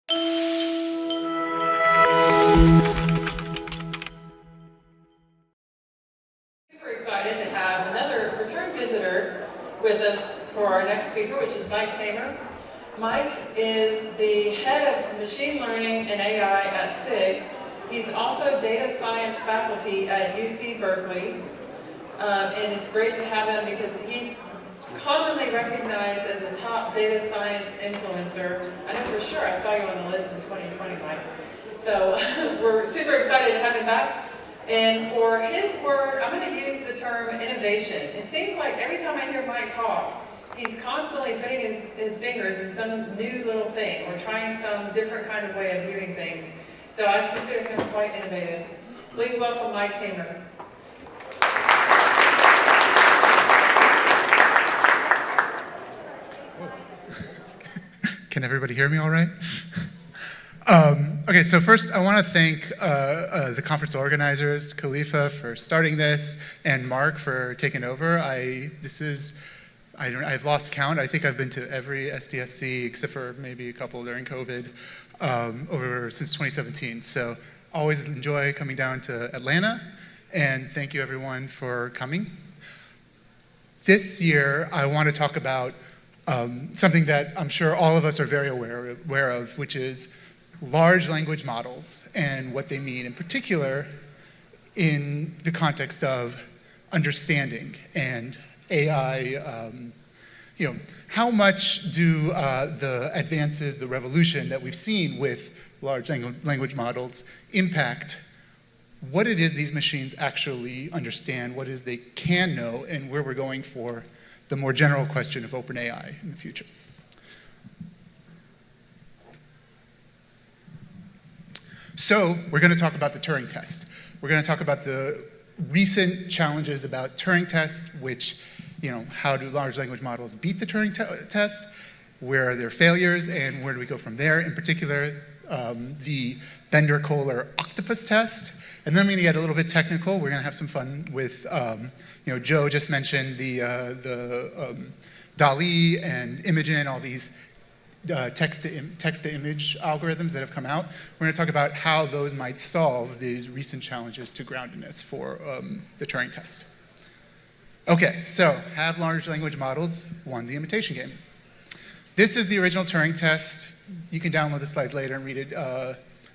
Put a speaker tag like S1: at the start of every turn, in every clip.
S1: Super excited to have another return visitor with us for our next speaker, which is Mike Tamir. Mike is the head of machine learning and AI at SIG. He's also data science faculty at UC Berkeley. And it's great to have him because he's commonly recognized as a top data science influencer. I know for sure I saw you on the list in 2020, Mike. So we're super excited to have him back. And for his word, I'm going to use the term innovation. It seems like every time I hear Mike talk, he's constantly putting his fingers in some new little thing or trying some different kind of way of viewing things. So I consider him quite innovative. Please welcome Mike Tamir.
S2: Can everybody hear me all right? Okay, so first I want to thank the conference organizers, Khalifa for starting this, and Mark for taking over. I've lost count. I think I've been to every SDSC except for maybe a couple during COVID since 2017. So always enjoy coming down to Atlanta, and thank you everyone for coming. This year I want to talk about something that I'm sure all of us are very aware of, which is large language models and what they mean, in particular in the context of understanding and AI. How much do the advances, the revolution that we've seen with large language models impact what it is these machines actually understand, what it is they can know, and where we're going for the more general question of open AI in the future. So we're going to talk about the Turing Test. We're going to talk about the recent challenges about Turing Test, which, how do large language models beat the Turing Test? Where are their failures, and where do we go from there? In particular, the Koller Octopus Test. And then we're going to get a little bit technical. We're going to have some fun with, Joe just mentioned the Dall-E and Imagen, all these text-to-image algorithms that have come out. We're going to talk about how those might solve these recent challenges to groundedness for the Turing Test. Okay, so have large language models won the imitation game? This is the original Turing Test. You can download the slides later and read it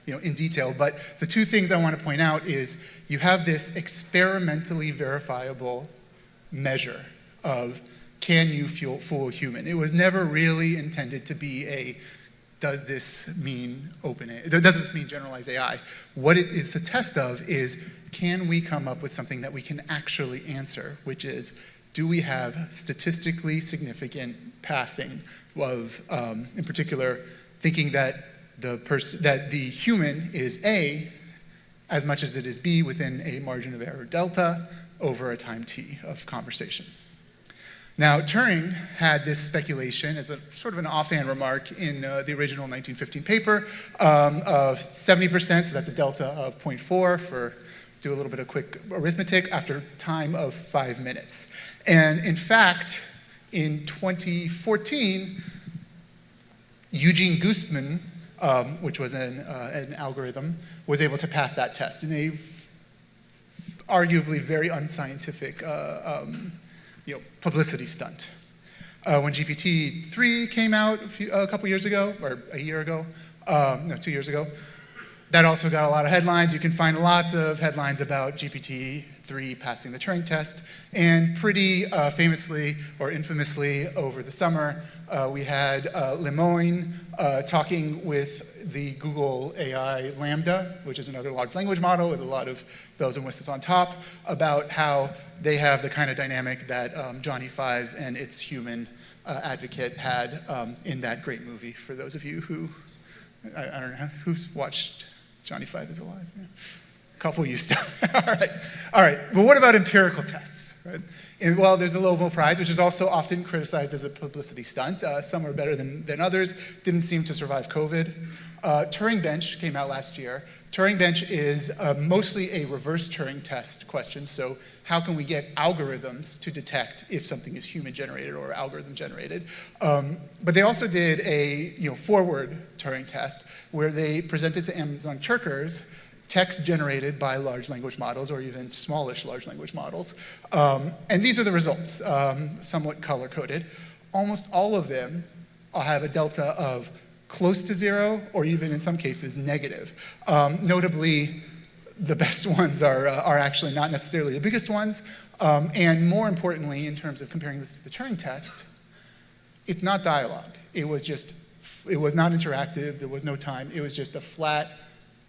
S2: in detail, but the two things I want to point out is you have this experimentally verifiable measure of can you fool a human. It was never really intended to be does this mean does this mean generalized AI? What it is the test of is, can we come up with something that we can actually answer, which is, do we have statistically significant passing of, in particular, thinking that the human is A as much as it is B within a margin of error delta over a time t of conversation. Now, Turing had this speculation as a sort of an offhand remark in the original 1915 paper of 70%, so that's a delta of 0.4 do a little bit of quick arithmetic, after time of 5 minutes. And in fact, in 2014, Eugene Gustman, which was an algorithm, was able to pass that test in a arguably very unscientific publicity stunt. When GPT-3 came out a couple years ago, or a year ago, 2 years ago, that also got a lot of headlines. You can find lots of headlines about GPT-3 passing the Turing test. And pretty famously or infamously over the summer, we had Lemoine talking with the Google AI Lambda, which is another large language model with a lot of bells and whistles on top, about how they have the kind of dynamic that Johnny Five and its human advocate had in that great movie. For those of you who, I don't know, who's watched Johnny Five is Alive? Yeah. couple used to. All right. But what about empirical tests? Right? And, well, there's the Nobel Prize, which is also often criticized as a publicity stunt. Some are better than others. Didn't seem to survive COVID. Turing Bench came out last year. Turing Bench is mostly a reverse Turing test question. So how can we get algorithms to detect if something is human-generated or algorithm-generated? But they also did a forward Turing test where they presented to Amazon workers text generated by large language models or even smallish large language models. And these are the results, somewhat color-coded. Almost all of them have a delta of close to 0, or even in some cases negative. Notably, the best ones are actually not necessarily the biggest ones. And more importantly, in terms of comparing this to the Turing test, it's not dialogue. It was not interactive. There was no time. It was just a flat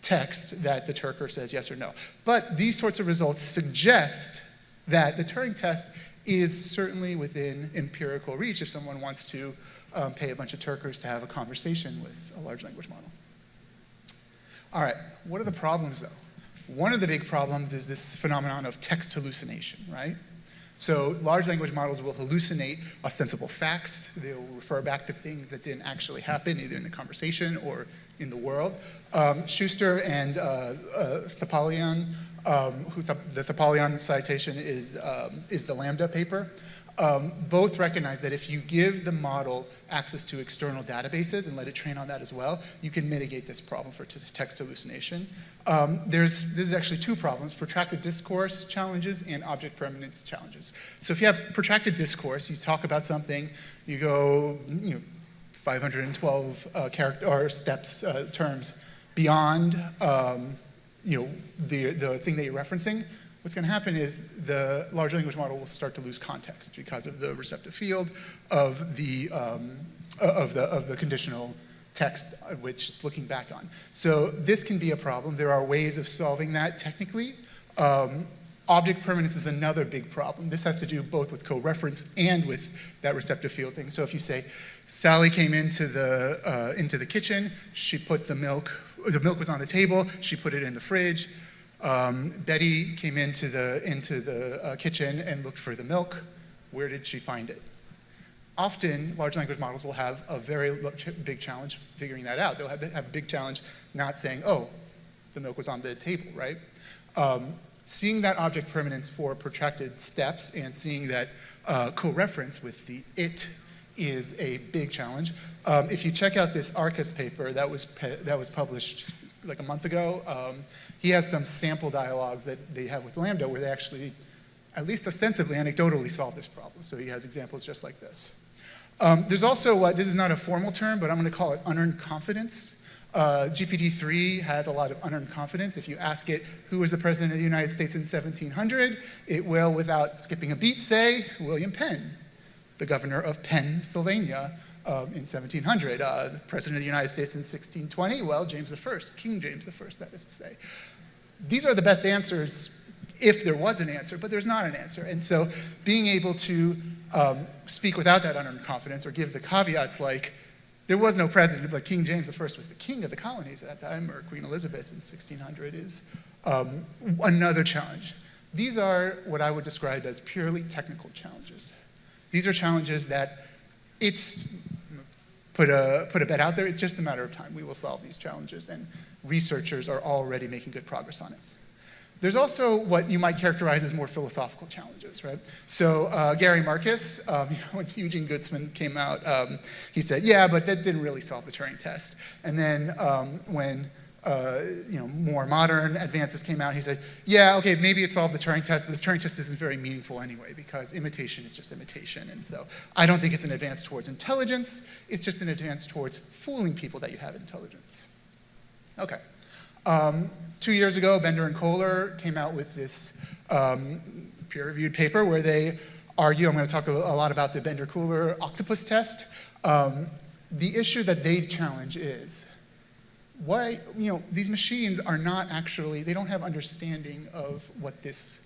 S2: text that the Turker says yes or no. But these sorts of results suggest that the Turing test is certainly within empirical reach if someone wants to pay a bunch of Turkers to have a conversation with a large language model. All right, what are the problems though? One of the big problems is this phenomenon of text hallucination, right? So large language models will hallucinate ostensible facts. They'll refer back to things that didn't actually happen, either in the conversation or in the world. Schuster and Thapalian, the Thapalian citation is the Lambda paper, both recognize that if you give the model access to external databases and let it train on that as well, you can mitigate this problem for text hallucination. This is actually two problems: protracted discourse challenges and object permanence challenges. So if you have protracted discourse, you talk about something, you go 512 character or steps, terms beyond the thing that you're referencing, what's going to happen is the large language model will start to lose context because of the receptive field of the conditional text which it's looking back on. So this can be a problem. There are ways of solving that technically. Object permanence is another big problem. This has to do both with co-reference and with that receptive field thing. So if you say, Sally came into the kitchen, she put the milk was on the table, she put it in the fridge. Betty came into the kitchen and looked for the milk. Where did she find it? Often, large language models will have a very big challenge figuring that out. They'll have a big challenge not saying, oh, the milk was on the table, right? Seeing that object permanence for protracted steps and seeing that co-reference with the it is a big challenge. If you check out this Arcus paper that was published like a month ago, he has some sample dialogues that they have with Lambda where they actually, at least ostensibly, anecdotally solve this problem. So he has examples just like this. There's also, this is not a formal term, but I'm going to call it unearned confidence. GPT-3 has a lot of unearned confidence. If you ask it who was the president of the United States in 1700, it will, without skipping a beat, say William Penn, the governor of Pennsylvania in 1700. President of the United States in 1620, well, James I, King James I, that is to say. These are the best answers if there was an answer, but there's not an answer. And so being able to speak without that unearned confidence or give the caveats like, there was no president, but King James I was the king of the colonies at that time, or Queen Elizabeth in 1600 is another challenge. These are what I would describe as purely technical challenges. These are challenges that it's, put a bet out there, it's just a matter of time. We will solve these challenges, and researchers are already making good progress on it. There's also what you might characterize as more philosophical challenges, right? So Gary Marcus, when Eugene Goodsman came out, he said, yeah, but that didn't really solve the Turing test. And then when more modern advances came out, he said, yeah, okay, maybe it solved the Turing test, but the Turing test isn't very meaningful anyway because imitation is just imitation. And so I don't think it's an advance towards intelligence. It's just an advance towards fooling people that you have intelligence. Okay. 2 years ago, Bender and Koller came out with this peer-reviewed paper where they argue, I'm going to talk a lot about the Bender-Koller Octopus Test. The issue that they challenge is why, these machines are not actually, they don't have understanding of what these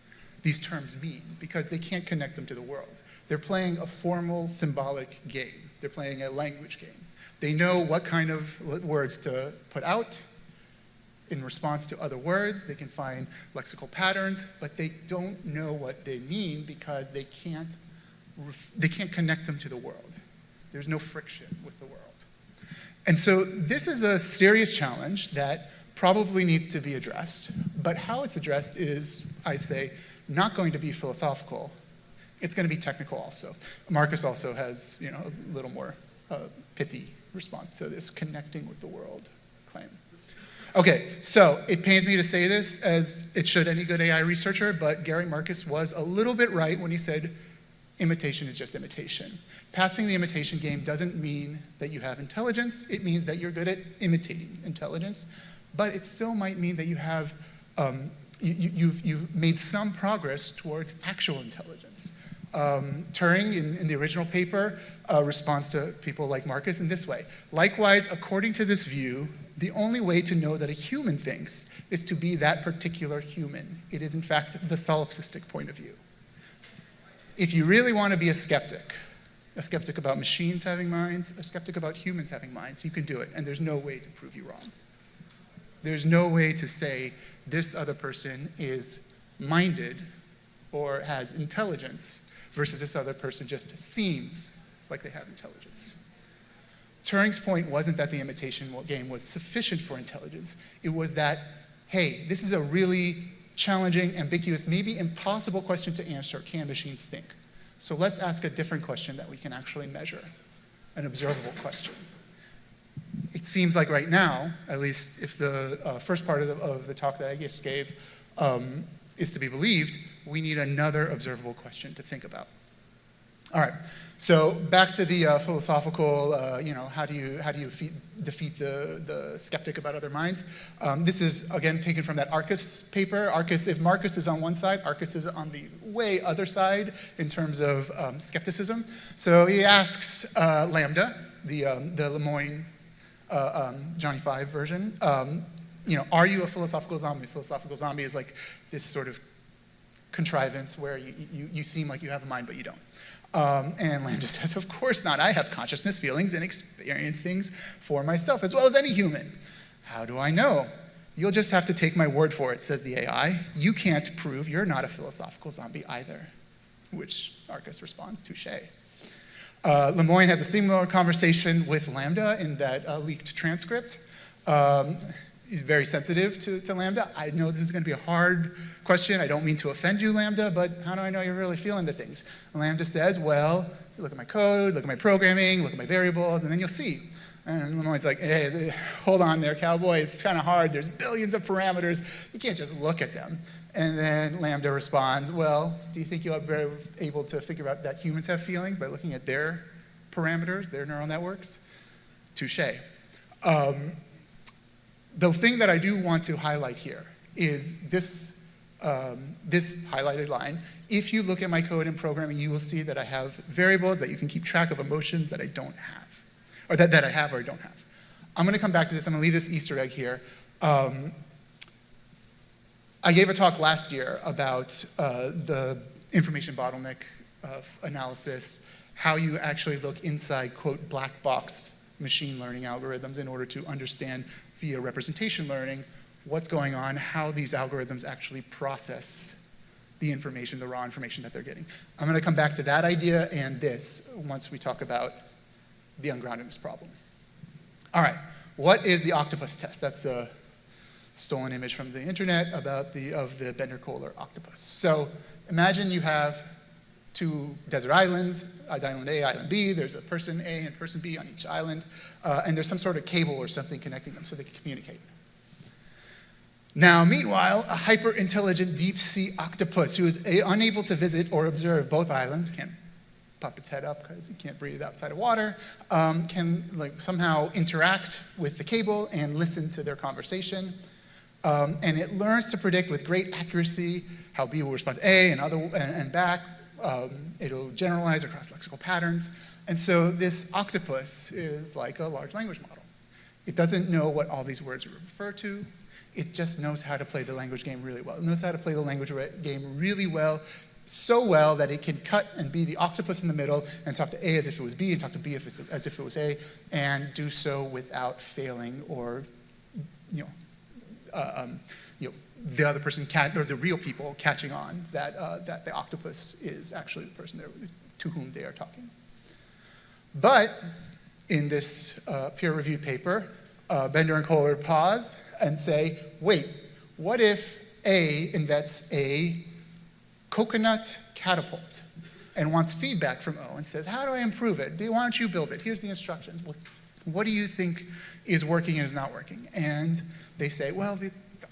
S2: terms mean because they can't connect them to the world. They're playing a formal symbolic game. They're playing a language game. They know what kind of words to put out, in response to other words. They can find lexical patterns, but they don't know what they mean because they can't connect them to the world. There's no friction with the world. And so this is a serious challenge that probably needs to be addressed, but how it's addressed is, I'd say, not going to be philosophical. It's going to be technical also. Marcus also has, a little more pithy response to this connecting with the world claim. Okay, so it pains me to say this, as it should any good AI researcher, but Gary Marcus was a little bit right when he said imitation is just imitation. Passing the imitation game doesn't mean that you have intelligence. It means that you're good at imitating intelligence, but it still might mean that you have, you've made some progress towards actual intelligence. Turing, in the original paper, responds to people like Marcus in this way. Likewise, according to this view, the only way to know that a human thinks is to be that particular human. It is, in fact, the solipsistic point of view. If you really want to be a skeptic about machines having minds, a skeptic about humans having minds, you can do it, and there's no way to prove you wrong. There's no way to say this other person is minded or has intelligence versus this other person just seems like they have intelligence. Turing's point wasn't that the imitation game was sufficient for intelligence. It was that, hey, this is a really challenging, ambiguous, maybe impossible question to answer. Can machines think? So let's ask a different question that we can actually measure, an observable question. It seems like right now, at least if the first part of the talk that I just gave is to be believed, we need another observable question to think about. All right, so back to the philosophical, how do you defeat the skeptic about other minds? This is, again, taken from that Arcus paper. If Marcus is on one side, Arcus is on the way other side in terms of skepticism. So he asks Lambda, the Lemoyne Johnny Five version, are you a philosophical zombie? Philosophical zombie is like this sort of contrivance where you seem like you have a mind, but you don't. And Lambda says, of course not. I have consciousness, feelings, and experience things for myself, as well as any human. How do I know? You'll just have to take my word for it, says the AI. You can't prove you're not a philosophical zombie either. Which Arcus responds, touche. Lemoyne has a similar conversation with Lambda in that leaked transcript. He's very sensitive to Lambda. I know this is going to be a hard question. I don't mean to offend you, Lambda, but how do I know you're really feeling the things? And Lambda says, well, look at my code, look at my programming, look at my variables, and then you'll see. And Lemoyne's like, hey, hold on there, cowboy. It's kind of hard. There's billions of parameters. You can't just look at them. And then Lambda responds, well, do you think you'll be able to figure out that humans have feelings by looking at their parameters, their neural networks? Touche. The thing that I do want to highlight here is this highlighted line. If you look at my code and programming, you will see that I have variables that you can keep track of emotions that I don't have, or that I have or I don't have. I'm going to come back to this. I'm going to leave this Easter egg here. I gave a talk last year about the information bottleneck analysis, how you actually look inside, quote, black box machine learning algorithms in order to understand via representation learning what's going on, how these algorithms actually process the information, the raw information that they're getting. I'm going to come back to that idea and this once we talk about the ungroundedness problem. All right, what is the Octopus Test? That's a stolen image from the internet about the Bender-Koller octopus. So imagine you have two desert islands, island A, island B. There's a person A and person B on each island, and there's some sort of cable or something connecting them so they can communicate. Now, meanwhile, a hyper-intelligent deep-sea octopus who is unable to visit or observe both islands, can't pop its head up because it can't breathe outside of water, can somehow interact with the cable and listen to their conversation. And it learns to predict with great accuracy how B will respond to A and back. It'll generalize across lexical patterns. And so this octopus is like a large language model. It doesn't know what all these words refer to. It just knows how to play the language game really well. It knows how to play the language game really well, so well that it can cut and be the octopus in the middle and talk to A as if it was B and talk to B as if it was A, and do so without failing or the other person or the real people catching on that that the octopus is actually the person to whom they are talking. But in this peer-reviewed paper, Bender and Koller pause and say, wait, what if A invents a coconut catapult and wants feedback from O and says, how do I improve it? Why don't you build it? Here's the instructions. What do you think is working and is not working? And they say, well, the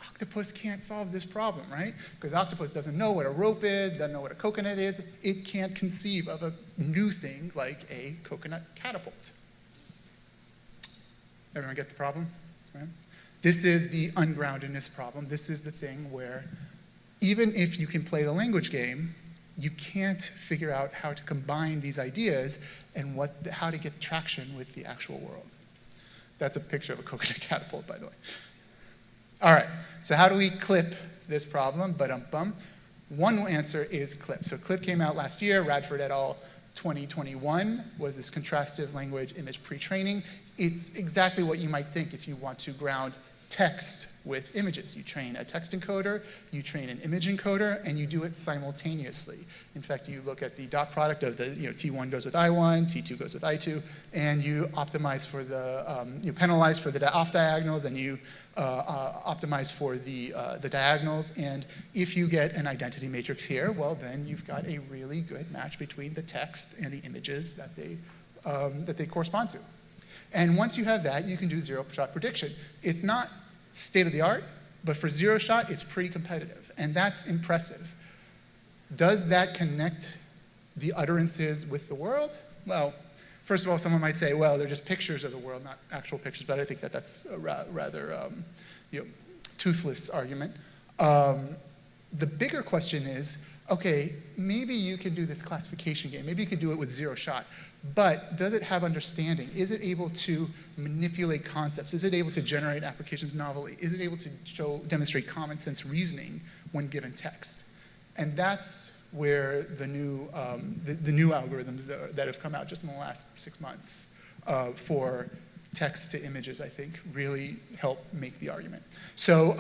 S2: octopus can't solve this problem, right? Because octopus doesn't know what a rope is, doesn't know what a coconut is. It can't conceive of a new thing like a coconut catapult. Everyone get the problem? Right? This is the ungroundedness problem. This is the thing where even if you can play the language game, you can't figure out how to combine these ideas and how to get traction with the actual world. That's a picture of a coconut catapult, by the way. All right, so how do we clip this problem? Ba-dum-bum. One answer is CLIP. So CLIP came out last year. Radford et al. 2021 was this contrastive language image pre-training. It's exactly what you might think if you want to ground text with images. You train a text encoder, you train an image encoder, and you do it simultaneously. In fact, you look at the dot product of the T1 goes with I1, T2 goes with I2, and you optimize for the, you penalize for the off diagonals, and you optimize for the diagonals. And if you get an identity matrix here, well, then you've got a really good match between the text and the images that they correspond to. And once you have that, you can do zero-shot prediction. It's not state-of-the-art, but for zero-shot, it's pretty competitive. And that's impressive. Does that connect the utterances with the world? Well, first of all, someone might say, well, they're just pictures of the world, not actual pictures. But I think that that's a rather toothless argument. The bigger question is, OK, maybe you can do this classification game. Maybe you can do it with zero-shot. But does it have understanding? Is it able to manipulate concepts? Is it able to generate applications novelty? Is it able to demonstrate common sense reasoning when given text? And that's where the new algorithms that have come out just in the last 6 months for text to images, I think, really help make the argument. So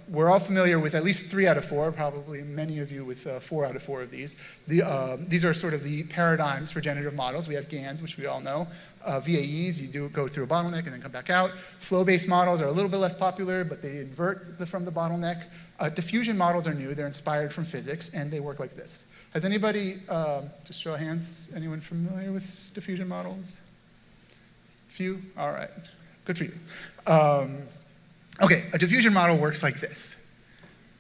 S2: we're all familiar with at least 3 out of 4, probably many of you with 4 out of 4 of these. These are sort of the paradigms for generative models. We have GANs, which we all know. VAEs, you go through a bottleneck and then come back out. Flow-based models are a little bit less popular, but they invert from the bottleneck. Diffusion models are new. They're inspired from physics, and they work like this. Has anybody, just show of hands, anyone familiar with diffusion models? Few? All right. Good for you. OK, a diffusion model works like this.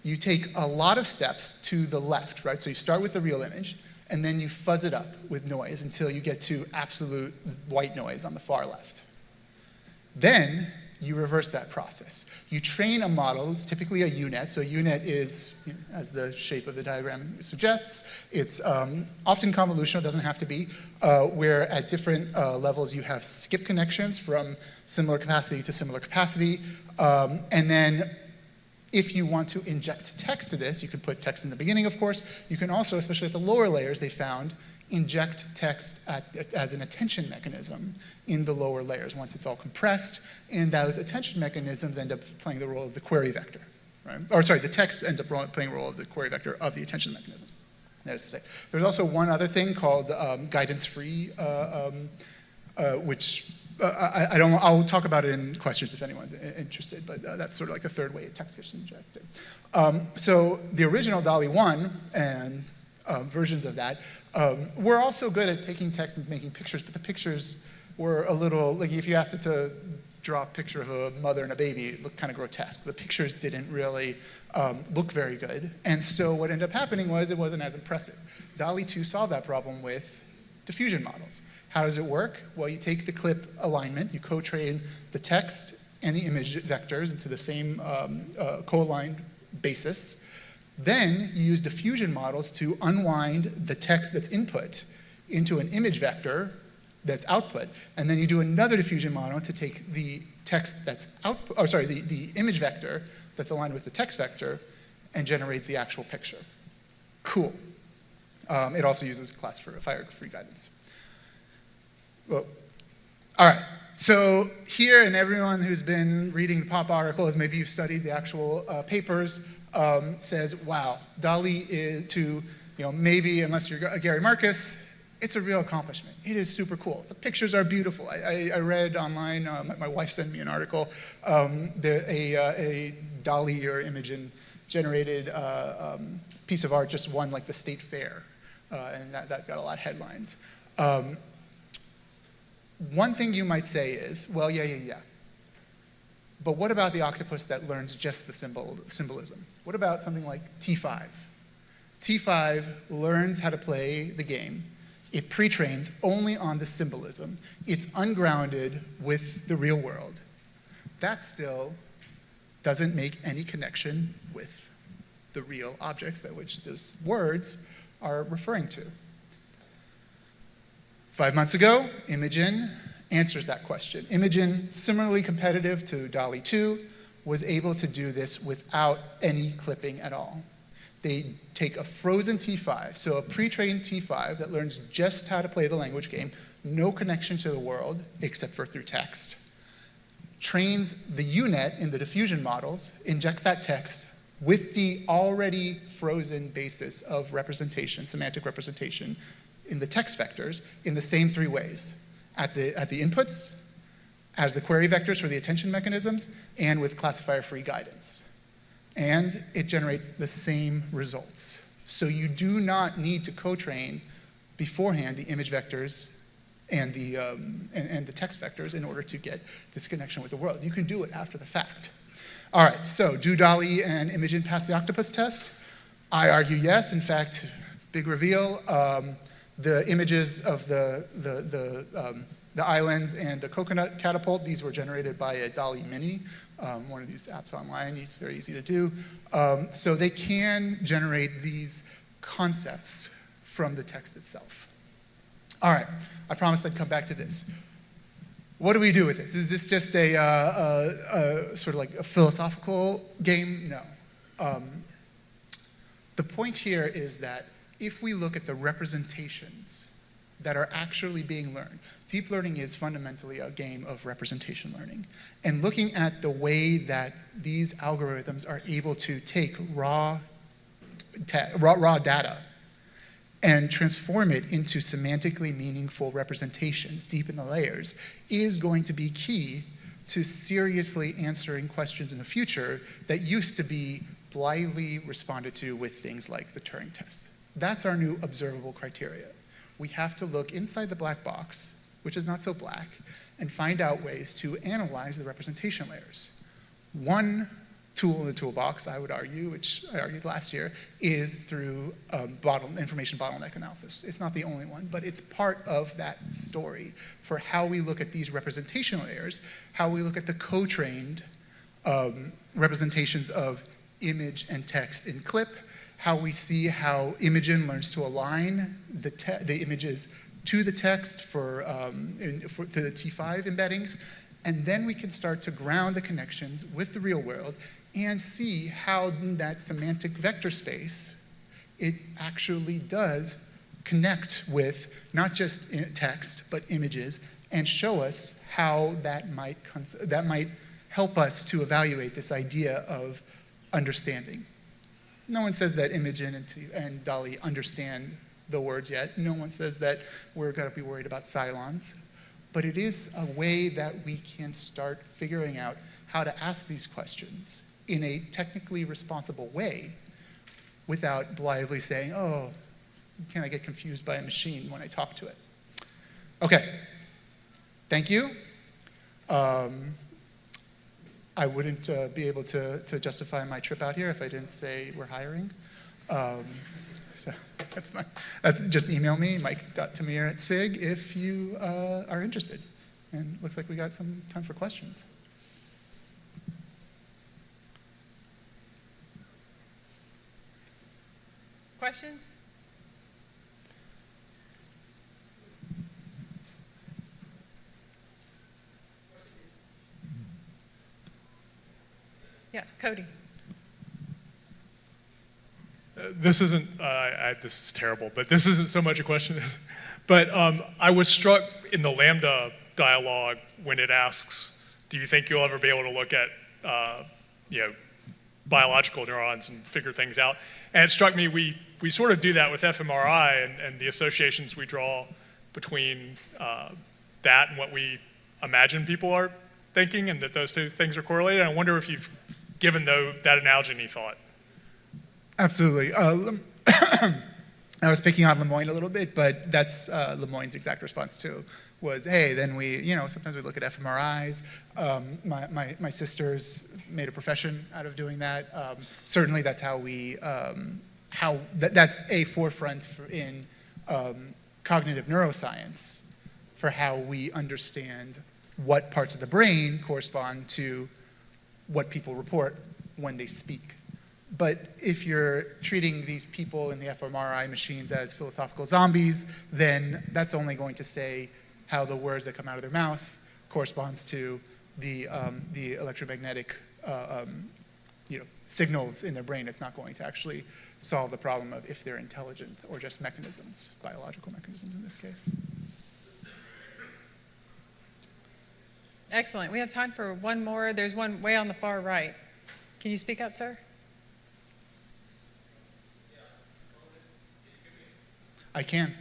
S2: You take a lot of steps to the left, right? So you start with the real image, and then you fuzz it up with noise until you get to absolute white noise on the far left. Then you reverse that process. You train a model. It's typically a U-net. So a U-net is, as the shape of the diagram suggests, it's often convolutional, doesn't have to be, where at different levels you have skip connections from similar capacity to similar capacity. And then if you want to inject text to this, you can put text in the beginning, of course. You can also, especially at the lower layers, they found, inject text as an attention mechanism in the lower layers once it's all compressed, and those attention mechanisms end up playing the role of the query vector, right? Or sorry, the text ends up playing the role of the query vector of the attention mechanism. That is to say, there's also one other thing called guidance-free, which I'll talk about it in questions if anyone's interested, but that's sort of like the third way text gets injected. So the original Dall-E 1 and versions of that were also good at taking text and making pictures, but the pictures were a little, like if you asked it to draw a picture of a mother and a baby, it looked kind of grotesque. The pictures didn't really look very good. And so what ended up happening was it wasn't as impressive. Dall-E 2 solved that problem with diffusion models. How does it work? Well, you take the clip alignment, you co-train the text and the image vectors into the same co-aligned basis. Then you use diffusion models to unwind the text that's input into an image vector that's output. And then you do another diffusion model to take the text that's output, or sorry, the image vector that's aligned with the text vector and generate the actual picture. Cool. It also uses classifier-free guidance. Well, all right. so here, and everyone who's been reading the pop articles, maybe you've studied the actual papers, says, wow, Dall-E is to, maybe unless you're a Gary Marcus, it's a real accomplishment. It is super cool. The pictures are beautiful. I read online, my wife sent me an article, a Dall-E or Imagen generated piece of art just won like the state fair, and that got a lot of headlines. One thing you might say is, well, yeah. But what about the octopus that learns just the symbolism? What about something like T5? T5 learns how to play the game. It pre-trains only on the symbolism. It's ungrounded with the real world. That still doesn't make any connection with the real objects that which those words are referring to. 5 months ago, Imagen answers that question. Imagen, similarly competitive to Dall-E 2, was able to do this without any clipping at all. They take a frozen T5, so a pre-trained T5 that learns just how to play the language game, no connection to the world except for through text, trains the UNet in the diffusion models, injects that text with the already frozen basis of representation, semantic representation, in the text vectors in the same 3 ways. At the inputs, as the query vectors for the attention mechanisms, and with classifier-free guidance. And it generates the same results. So you do not need to co-train beforehand the image vectors and the text vectors in order to get this connection with the world. You can do it after the fact. All right, so do Dall-E and Imagen pass the Octopus test? I argue yes. In fact, big reveal. The images of the islands and the coconut catapult, these were generated by a Dall-E Mini, one of these apps online. It's very easy to do. So they can generate these concepts from the text itself. All right, I promised I'd come back to this. What do we do with this? Is this just a sort of like a philosophical game? No. The point here is that if we look at the representations that are actually being learned, deep learning is fundamentally a game of representation learning. And looking at the way that these algorithms are able to take raw data and transform it into semantically meaningful representations deep in the layers is going to be key to seriously answering questions in the future that used to be blithely responded to with things like the Turing Test. That's our new observable criteria. We have to look inside the black box, which is not so black, and find out ways to analyze the representation layers. One tool in the toolbox, I would argue, which I argued last year, is through information bottleneck analysis. It's not the only one, but it's part of that story for how we look at these representation layers, how we look at the co-trained representations of image and text in CLIP, how we see how Imagen learns to align the images to the text for the T5 embeddings, and then we can start to ground the connections with the real world and see how in that semantic vector space it actually does connect with not just text but images, and show us how that might help us to evaluate this idea of understanding. No one says that Imagen and Dall-E understand the words yet. No one says that we're going to be worried about Cylons. But it is a way that we can start figuring out how to ask these questions in a technically responsible way without blithely saying, oh, can I get confused by a machine when I talk to it? Okay, thank you. I wouldn't be able to justify my trip out here if I didn't say we're hiring. So that's just email me, mike.tamir@sig, if you are interested. And looks like we got some time for questions.
S1: Questions? Yeah, Cody.
S3: This isn't, this is terrible, but this isn't so much a question. But I was struck in the Lambda dialogue when it asks, do you think you'll ever be able to look at biological neurons and figure things out? And it struck me, we sort of do that with fMRI and the associations we draw between that and what we imagine people are thinking, and that those two things are correlated. And I wonder if you've given that analogy any thought.
S2: Absolutely. I was picking on Lemoyne a little bit, but that's Lemoyne's exact response too, was, hey, then sometimes we look at fMRIs. My sisters made a profession out of doing that. Certainly that's how that's a forefront in cognitive neuroscience for how we understand what parts of the brain correspond to what people report when they speak. But if you're treating these people in the fMRI machines as philosophical zombies, then that's only going to say how the words that come out of their mouth corresponds to the electromagnetic signals in their brain. It's not going to actually solve the problem of if they're intelligent or just mechanisms, biological mechanisms in this case.
S1: Excellent. We have time for one more. There's one way on the far right. Can you speak up, sir?
S2: I can.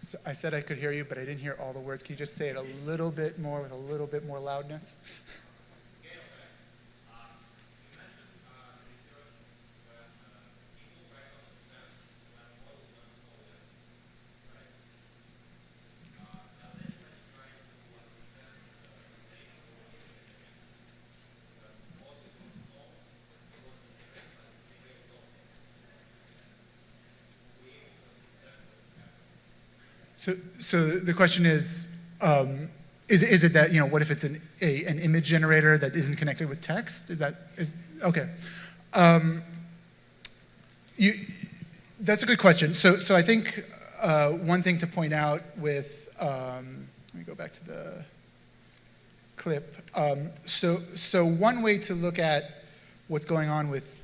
S2: So I said I could hear you, but I didn't hear all the words. Can you just say it a little bit more with a little bit more loudness? So the question is it that, what if it's an image generator that isn't connected with text? Okay. That's a good question. So I think one thing to point out with, let me go back to the clip. So one way to look at what's going on with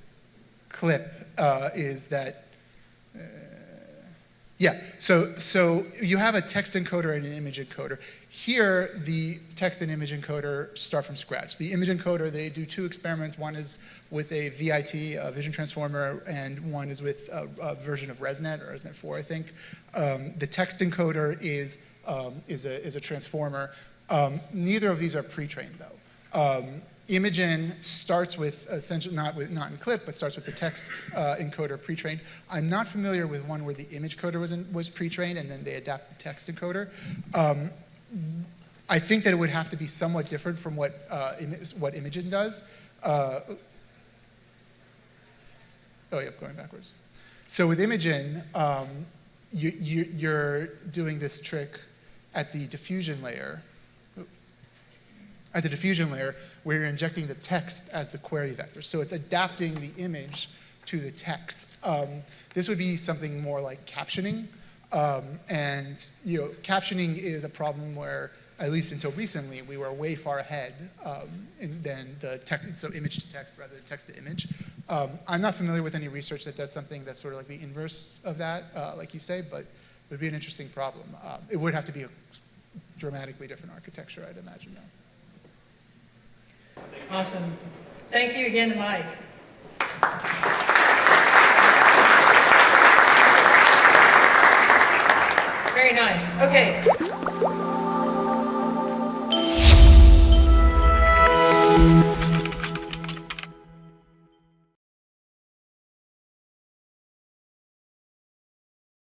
S2: clip is that, so you have a text encoder and an image encoder. Here, the text and image encoder start from scratch. The image encoder, they do two experiments. One is with a VIT, a vision transformer, and one is with a version of ResNet, or ResNet 4, I think. The text encoder is a transformer. Neither of these are pre-trained, though. Imagen starts with essentially not in clip, but starts with the text encoder pre-trained. I'm not familiar with one where the image coder was pre-trained and then they adapt the text encoder. I think that it would have to be somewhat different from what Imagen does. Going backwards. So with Imagen, you're doing this trick at the diffusion layer. Where you're injecting the text as the query vector. So it's adapting the image to the text. This would be something more like captioning. And captioning is a problem where, at least until recently, we were way far ahead than the text, so image to text rather than text to image. I'm not familiar with any research that does something that's sort of like the inverse of that, like you say, but it would be an interesting problem. It would have to be a dramatically different architecture, I'd imagine, though.
S1: Awesome. Thank you again, Mike. Very nice. Okay.